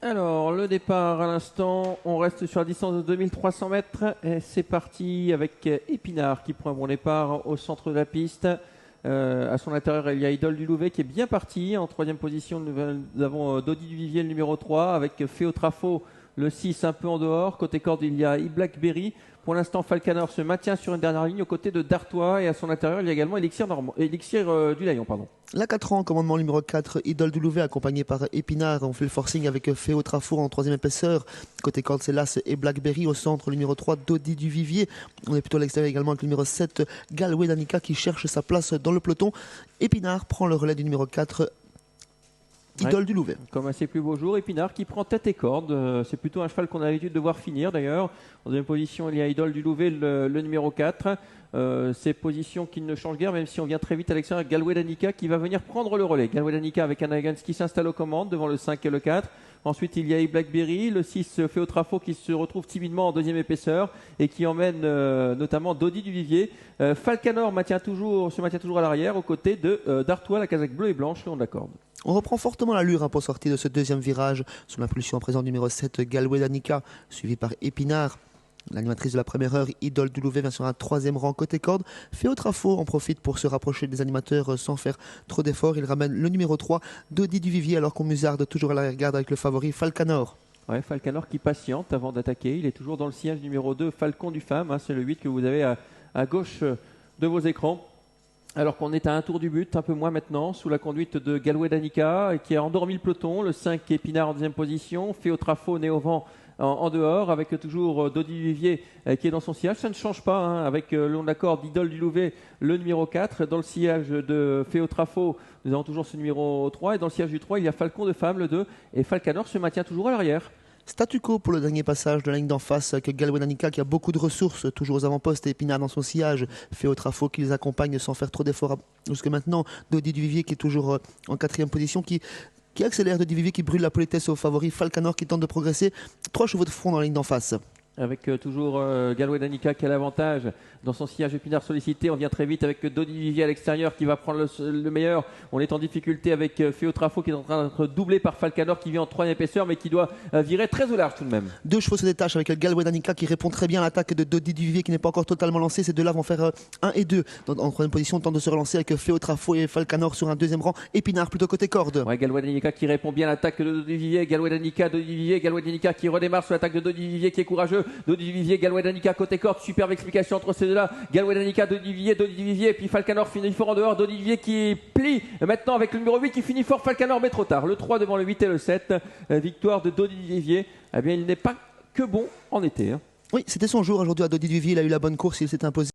Alors, le départ à l'instant, on reste sur la distance de 2300 mètres. Et c'est parti avec Épinard qui prend un bon départ au centre de la piste. À son intérieur, il y a Idole du Louvet qui est bien parti. En troisième position, nous avons Dodi Duvivier, le numéro 3, avec Féo Trafo, le 6, un peu en dehors. Côté corde, il y a Blackberry. Pour l'instant, Falcanor se maintient sur une dernière ligne aux côtés de Dartois. Et à son intérieur, il y a également Elixir du Layon. La 4 ans, commandement numéro 4, Idole du Louvet, accompagné par Épinard. On fait le forcing avec Féo Trafo en troisième épaisseur. Côté corde, c'est Las et Blackberry. Au centre, le numéro 3, Dodi Duvivier. On est plutôt à l'extérieur également avec le numéro 7, Galway Danica, qui cherche sa place dans le peloton. Épinard prend le relais du numéro 4, Idole du Louvet. Comme à ses plus beaux jours, Épinard qui prend tête et corde. C'est plutôt un cheval qu'on a l'habitude de voir finir d'ailleurs. En deuxième position, il y a Idole du Louvet, le numéro 4. Ces positions qui ne changent guère, même si on vient très vite à l'extérieur. Galway Danica qui va venir prendre le relais. Galway Danica avec un Higgins qui s'installe aux commandes devant le 5 et le 4. Ensuite, il y a Blackberry, le 6 Féo Trafo qui se retrouve timidement en deuxième épaisseur et qui emmène notamment Dodi Duvivier. Falcanor se maintient toujours à l'arrière aux côtés de Dartois, la casaque bleue et blanche, le long de la corde. On reprend fortement l'allure pour sortir de ce deuxième virage sous l'impulsion à présent numéro 7, Galway Danica, suivi par Épinard. L'animatrice de la première heure, Idole du Louvet, vient sur un troisième rang côté corde. Féo Trafo en profite pour se rapprocher des animateurs sans faire trop d'efforts. Il ramène le numéro 3, Dodi Duvivier, alors qu'on musarde toujours à l'arrière-garde avec le favori Falcanor. Ouais, Falcanor qui patiente avant d'attaquer. Il est toujours dans le sillage numéro 2, Falcon du Femme. C'est le 8 que vous avez à gauche de vos écrans. Alors qu'on est à un tour du but, un peu moins maintenant, sous la conduite de Galway Danica, qui a endormi le peloton. Le 5, Épinard en deuxième position. Féo Trafo, né au vent en dehors, avec toujours Dodi Duvivier qui est dans son sillage. Ça ne change pas, avec le long de la corde d'Idole du Louvet, le numéro 4. Dans le sillage de Féo Trafo, nous avons toujours ce numéro 3. Et dans le sillage du 3, il y a Falcon de Femme, le 2. Et Falcanor se maintient toujours à l'arrière. Statu quo pour le dernier passage de la ligne d'en face avec Galway Danica qui a beaucoup de ressources, toujours aux avant-postes, et Épinard dans son sillage. Féo Trafo qui les accompagne sans faire trop d'efforts jusque maintenant. Dodi Duvivier qui est toujours en quatrième position, qui accélère. Dodi Duvivier qui brûle la politesse au favori. Falcanor qui tente de progresser. 3 chevaux de front dans la ligne d'en face. Avec toujours Galway Danica qui a l'avantage dans son sillage. Épinard sollicité, on vient très vite avec Dodi Duvivier à l'extérieur qui va prendre le meilleur. On est en difficulté avec Féo Trafo qui est en train d'être doublé par Falcanor qui vient en troisième épaisseur mais qui doit virer très au large tout de même. 2 chevaux se détachent avec Galway Danica qui répond très bien à l'attaque de Dodi Duvivier qui n'est pas encore totalement lancé. Ces deux-là vont faire 1 et 2 en troisième position. On tente de se relancer avec Féo Trafo et Falcanor sur un deuxième rang. Épinard plutôt côté corde. Ouais, Galway Danica qui répond bien à l'attaque de Dodi Duvivier. Galway Danica qui redémarre sur l'attaque de Dodi Duvivier qui est courageux. Dodi Duvivier, Galway Danica côté corde, superbe explication entre ces deux-là. Galway Danica, Dodi Duvivier, et puis Falcanor finit fort en dehors. Dodi Duvivier qui plie maintenant avec le numéro 8 qui finit fort. Falcanor mais trop tard. Le 3 devant le 8 et le 7. Victoire de Dodi Duvivier. Eh bien, il n'est pas que bon en été. Oui, c'était son jour aujourd'hui à Dodi Duvivier. Il a eu la bonne course, il s'est imposé.